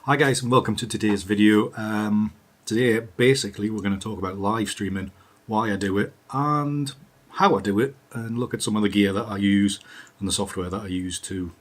Hi guys, and welcome to today's video. Today basically we're going to talk about live streaming, why I do it and how I do it, and look at some of the gear that I use and the software that I use to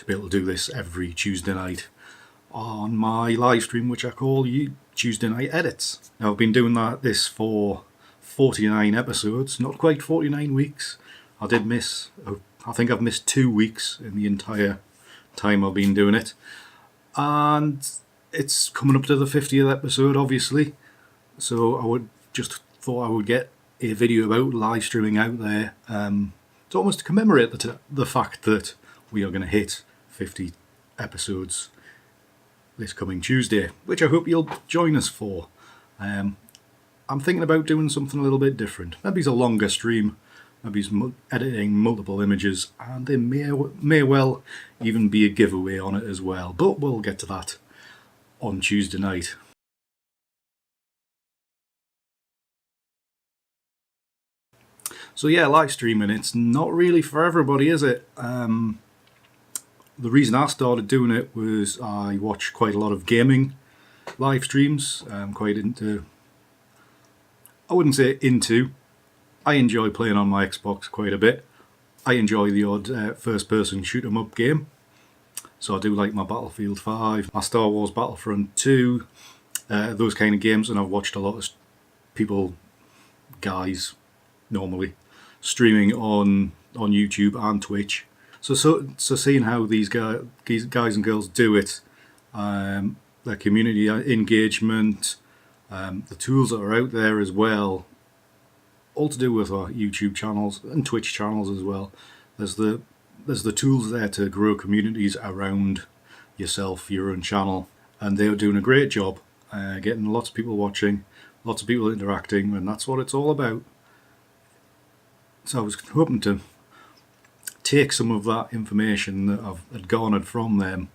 be able to do this every Tuesday night on my live stream, which I call Tuesday Night Edits. Now I've been doing this for 49 episodes, not quite 49 weeks. I think I've missed 2 weeks in the entire time I've been doing it. And it's coming up to the 50th episode, obviously, so I thought I would get a video about live streaming out there to almost commemorate the fact that we are going to hit 50 episodes this coming Tuesday, which I hope you'll join us for. I'm thinking about doing something a little bit different. Maybe it's a longer stream, maybe it's editing multiple images, and there may well even be a giveaway on it as well, but we'll get to that on Tuesday night. So yeah, live streaming, it's not really for everybody, is it? The reason I started doing it was I watch quite a lot of gaming live streams. I'm quite into, I wouldn't say into, I enjoy playing on my Xbox quite a bit. I enjoy the odd first-person shoot-'em-up game. So I do like my Battlefield 5, my Star Wars Battlefront 2, those kind of games, and I've watched a lot of people, guys, normally, streaming on YouTube and Twitch. So seeing how these guys and girls do it, their community engagement, the tools that are out there as well, all to do with our YouTube channels and Twitch channels as well. There's the tools there to grow communities around yourself, your own channel, and they're doing a great job getting lots of people watching, lots of people interacting, and that's what it's all about. So I was hoping to take some of that information that I've garnered from them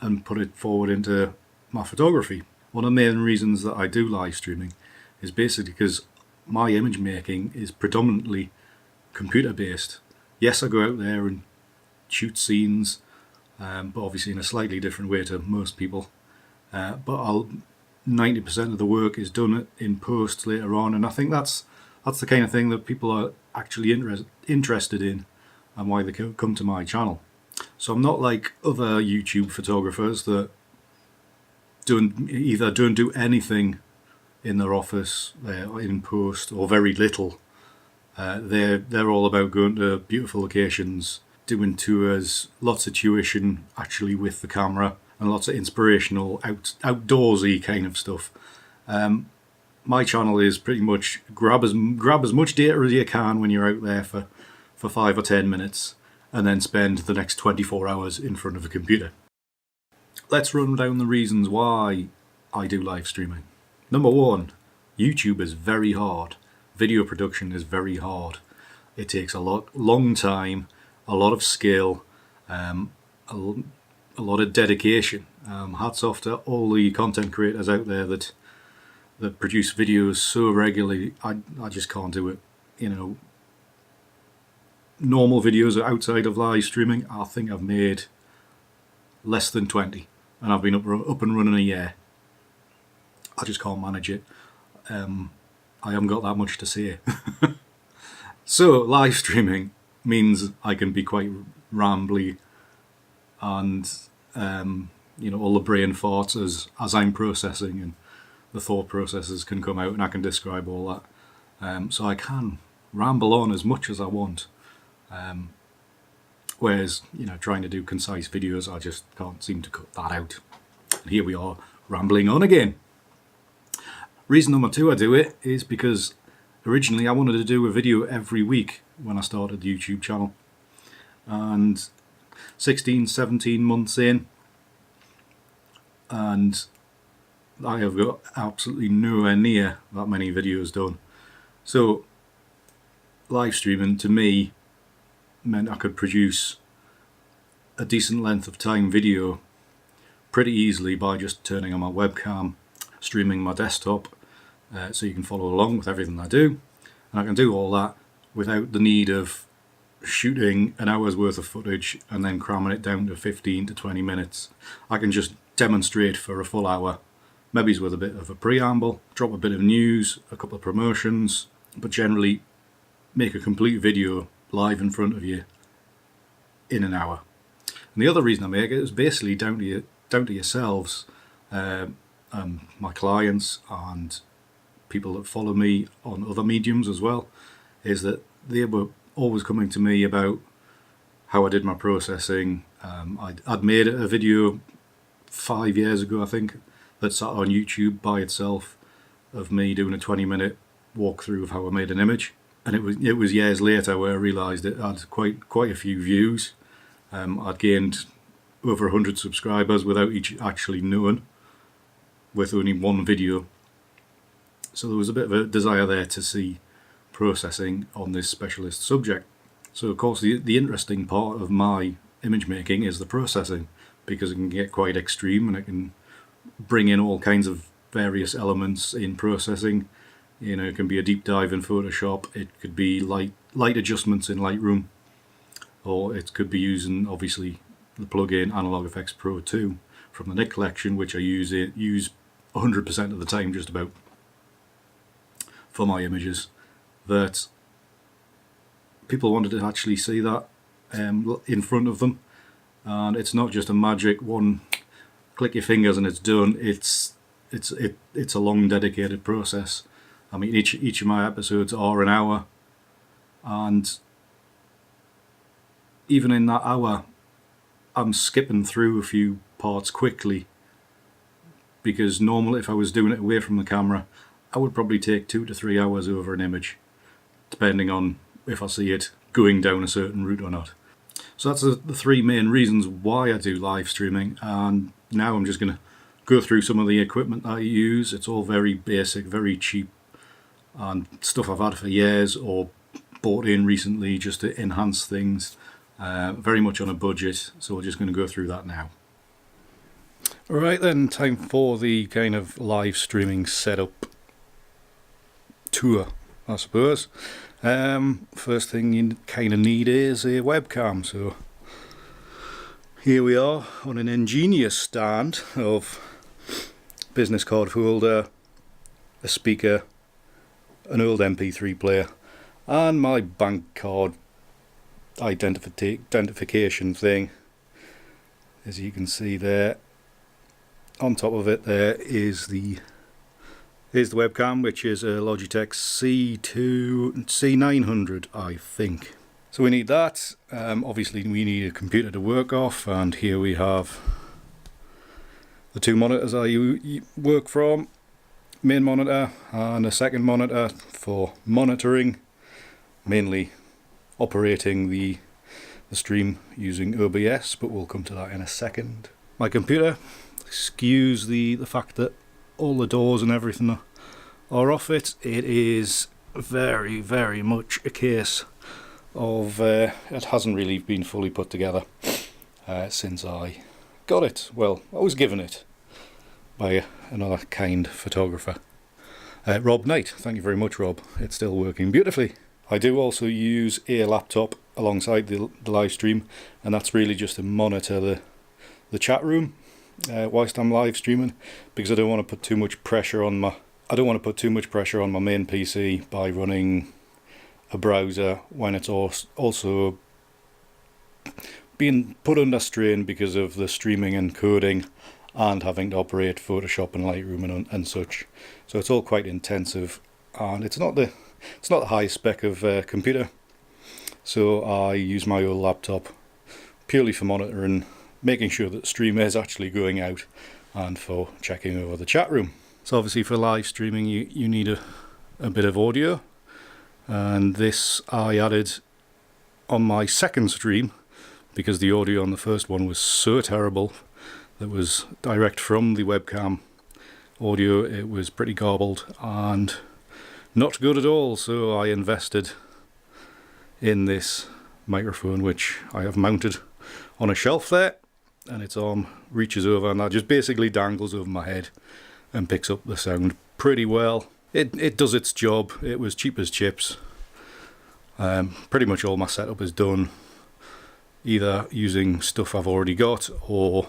and put it forward into my photography. One of the main reasons that I do live streaming is basically because my image making is predominantly computer based. Yes, I go out there and shoot scenes, but obviously in a slightly different way to most people. But 90% of the work is done in post later on, and I think that's the kind of thing that people are actually interested in, and why they come to my channel. So I'm not like other YouTube photographers that either don't do anything in their office in post, or very little. They're all about going to beautiful locations, doing tours, lots of tuition actually with the camera, and lots of inspirational outdoorsy kind of stuff. My channel is pretty much grab as much data as you can when you're out there for 5 or 10 minutes, and then spend the next 24 hours in front of a computer. Let's run down the reasons why I do live streaming. Number one, YouTube is very hard. Video production is very hard. It takes a long time, a lot of skill, a lot of dedication. Hats off to all the content creators out there that produce videos so regularly. I just can't do it. You know, normal videos outside of live streaming, I think I've made less than 20, and I've been up and running a year. I just can't manage it. I haven't got that much to say. So live streaming means I can be quite rambly, and all the brain farts as I'm processing, and the thought processes can come out, and I can describe all that. So I can ramble on as much as I want. Whereas trying to do concise videos, I just can't seem to cut that out. And here we are rambling on again. Reason number two I do it is because originally I wanted to do a video every week when I started the YouTube channel, and 16-17 months in, and I have got absolutely nowhere near that many videos done. So live streaming to me meant I could produce a decent length of time video pretty easily by just turning on my webcam, streaming my desktop, so you can follow along with everything I do, and I can do all that without the need of shooting an hour's worth of footage and then cramming it down to 15 to 20 minutes. I can just demonstrate for a full hour, maybe with a bit of a preamble, drop a bit of news, a couple of promotions, but generally make a complete video live in front of you in an hour. And the other reason I make it is basically down to yourselves, my clients and people that follow me on other mediums as well, is that they were always coming to me about how I did my processing. I'd made a video 5 years ago, I think, that sat on YouTube by itself of me doing a 20-minute walkthrough of how I made an image, and it was years later where I realised it had quite a few views. I'd gained over 100 subscribers without each actually knowing, with only one video. So there was a bit of a desire there to see processing on this specialist subject. So of course the interesting part of my image making is the processing, because it can get quite extreme and it can bring in all kinds of various elements in processing. You know, it can be a deep dive in Photoshop, it could be light adjustments in Lightroom, or it could be using obviously the plugin Analog Effects Pro 2 from the Nick collection, which I use 100% of the time just about for my images. That people wanted to actually see that in front of them, and it's not just a magic one click your fingers and it's done. It's a long dedicated process. I mean, each of my episodes are an hour, and even in that hour I'm skipping through a few parts quickly, because normally if I was doing it away from the camera I would probably take 2 to 3 hours over an image, depending on if I see it going down a certain route or not. So that's the three main reasons why I do live streaming, and now I'm just going to go through some of the equipment that I use. It's all very basic, very cheap, and stuff I've had for years or bought in recently just to enhance things, very much on a budget, so we're just going to go through that now. Alright then, time for the kind of live streaming setup tour, I suppose. First thing you kind of need is a webcam, so here we are on an ingenious stand of business card holder, a speaker, an old MP3 player, and my bank card identification thing. As you can see there, on top of it there is the webcam, which is a Logitech C900, I think. So we need that. Obviously we need a computer to work off, and here we have the two monitors I work from, main monitor and a second monitor for monitoring, mainly operating the stream using OBS, but we'll come to that in a second. My computer, excuse the fact that all the doors and everything are off it. It is very, very much a case of it hasn't really been fully put together since I got it. Well, I was given it by another kind photographer, Rob Knight. Thank you very much, Rob. It's still working beautifully. I do also use a laptop alongside the live stream, and that's really just to monitor the chat room whilst I'm live streaming, because I don't want to put too much pressure on my main PC by running a browser when it's also being put under strain because of the streaming and coding and having to operate Photoshop and Lightroom and such. So it's all quite intensive, and it's not the highest spec of computer. So I use my old laptop purely for monitoring, making sure that the stream is actually going out, and for checking over the chat room. So obviously for live streaming you need a bit of audio, and this I added on my second stream because the audio on the first one was so terrible. That was direct from the webcam audio. It was pretty garbled and not good at all, so I invested in this microphone, which I have mounted on a shelf there, and its arm reaches over and that just basically dangles over my head and picks up the sound pretty well. It does its job. It was cheap as chips. Pretty much all my setup is done either using stuff I've already got or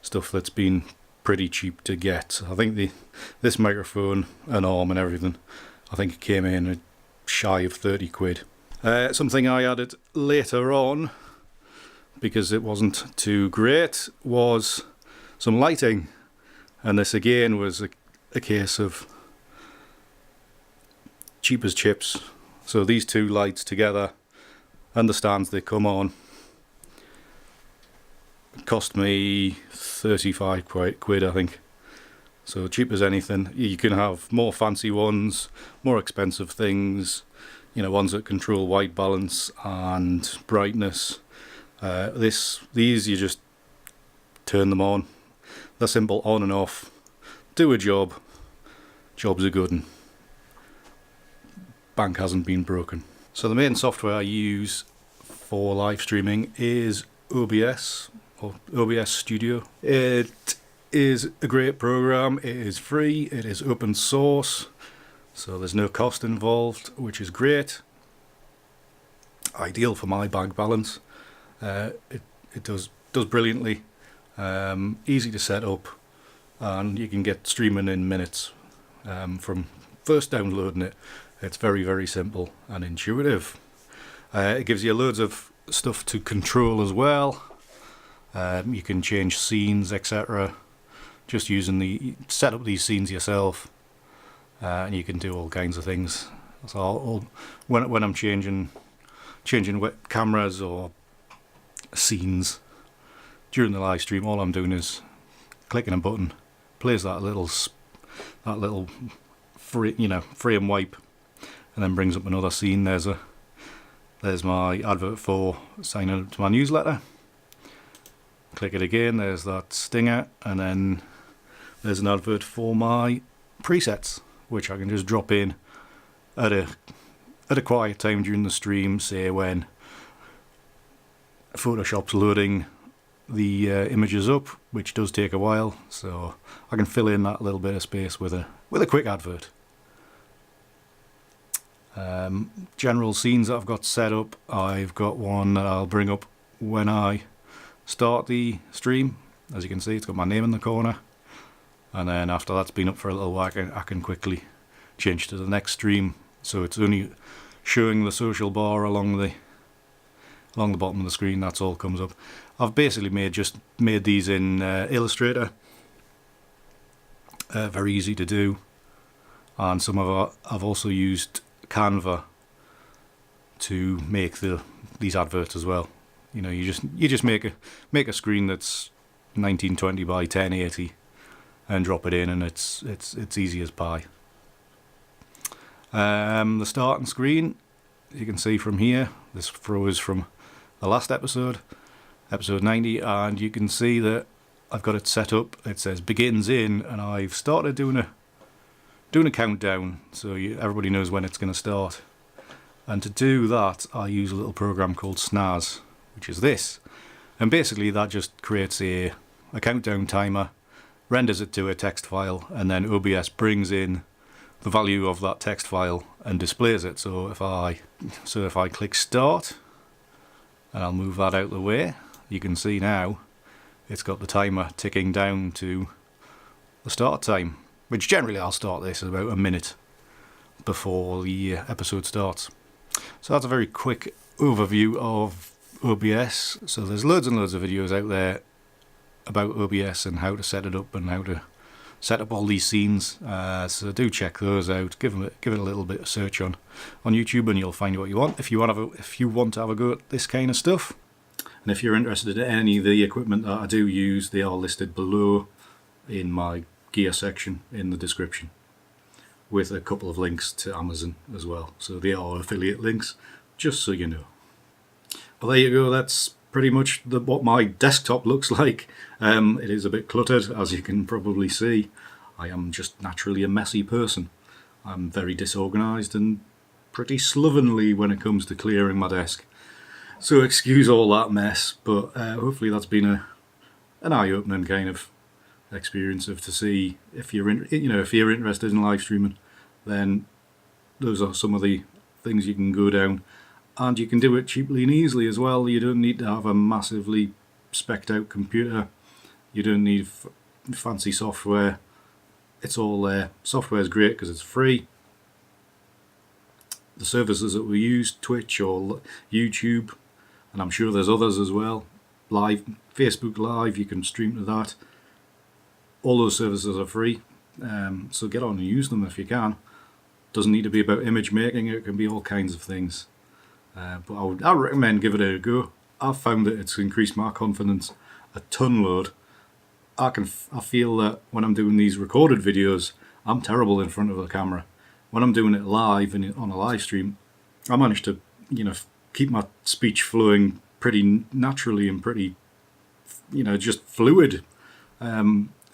stuff that's been pretty cheap to get. I think this microphone and arm and everything, I think it came in at shy of 30 quid. Something I added later on, because it wasn't too great, was some lighting. And this again was a case of cheap as chips. So these two lights together and the stands they come on cost me 35 quid, I think. So cheap as anything. You can have more fancy ones, more expensive things, ones that control white balance and brightness. These you just turn them on. They're simple, on and off. Do a job. Job's a good one. Bank hasn't been broken. So the main software I use for live streaming is OBS, or OBS Studio. It is a great program. It is free. It is open source. So there's no cost involved, which is great. Ideal for my bank balance. It does brilliantly. Easy to set up, and you can get streaming in minutes from first downloading it. It's very, very simple and intuitive. It gives you loads of stuff to control as well. You can change scenes, etc. Just set up these scenes yourself, and you can do all kinds of things. So when I'm changing cameras or scenes during the live stream, all I'm doing is clicking a button, plays that little frame wipe, and then brings up another scene. There's my advert for signing up to my newsletter. Click it again, there's that stinger, and then there's an advert for my presets, which I can just drop in at a quiet time during the stream, say when Photoshop's loading the images up, which does take a while, so I can fill in that little bit of space with a quick advert. General scenes that I've got set up, I've got one that I'll bring up when I start the stream. As you can see, it's got my name in the corner, and then after that's been up for a little while, I can quickly change to the next stream, so it's only showing the social bar along the bottom of the screen. That's all comes up. I've basically made these in Illustrator. Very easy to do, and I've also used Canva to make these adverts as well. You just make a screen that's 1920 by 1080 and drop it in, and it's easy as pie. The starting screen, you can see from here, this froze from the last episode 90, and you can see that I've got it set up. It says begins in, and I've started doing a countdown, so everybody knows when it's going to start. And to do that, I use a little program called Snaz, which is this, and basically that just creates a countdown timer, renders it to a text file, and then OBS brings in the value of that text file and displays it. So if I click start, and I'll move that out of the way, you can see now it's got the timer ticking down to the start time, which generally I'll start this about a minute before the episode starts. So that's a very quick overview of OBS. So there's loads and loads of videos out there about OBS and how to set it up and how to set up all these scenes. So do check those out. Give it a little bit of search on YouTube, and you'll find what you want if you want to have a go at this kind of stuff. And if you're interested in any of the equipment that I do use, they are listed below in my gear section in the description, with a couple of links to Amazon as well. So they are affiliate links, just so you know. Well, there you go. That's pretty much what my desktop looks like. It is a bit cluttered, as you can probably see. I am just naturally a messy person. I'm very disorganised and pretty slovenly when it comes to clearing my desk. So excuse all that mess, but hopefully that's been an eye-opening kind of experience to see if you're interested in live streaming, then those are some of the things you can go down, and you can do it cheaply and easily as well. You don't need to have a massively spec'd out computer. You don't need fancy software. It's all there. Software is great because it's free. The services that we use, Twitch or YouTube, and I'm sure there's others as well. Live, Facebook Live, you can stream to that. All those services are free, so get on and use them if you can. Doesn't need to be about image making, it can be all kinds of things. But I would recommend give it a go. I've found that it's increased my confidence a ton load. I feel that when I'm doing these recorded videos, I'm terrible in front of the camera. When I'm doing it live and on a live stream, I manage to, keep my speech flowing pretty naturally and pretty, just fluid.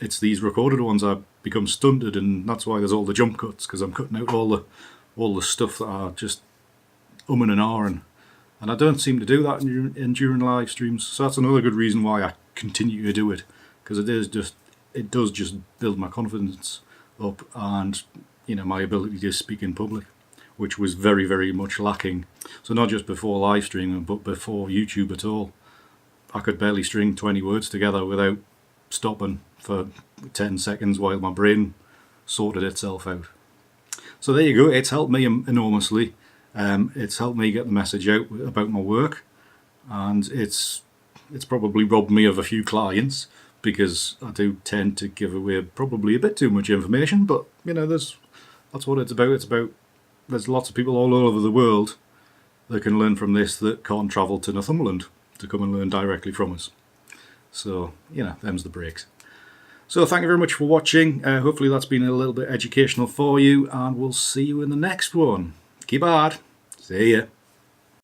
It's these recorded ones I become stunted, and that's why there's all the jump cuts, because I'm cutting out all the stuff that are just umming and ahhing. And I don't seem to do that during live streams, so that's another good reason why I continue to do it, because it does just build my confidence up and my ability to speak in public, which was very, very much lacking. So not just before live streaming, but before YouTube at all. I could barely string 20 words together without stopping for 10 seconds while my brain sorted itself out. So there you go, it's helped me enormously. It's helped me get the message out about my work, and it's probably robbed me of a few clients, because I do tend to give away probably a bit too much information, but that's what it's about. There's lots of people all over the world that can learn from this that can't travel to Northumberland to come and learn directly from us. So, them's the breaks. So thank you very much for watching. Hopefully that's been a little bit educational for you, and we'll see you in the next one. Keep hard. See ya.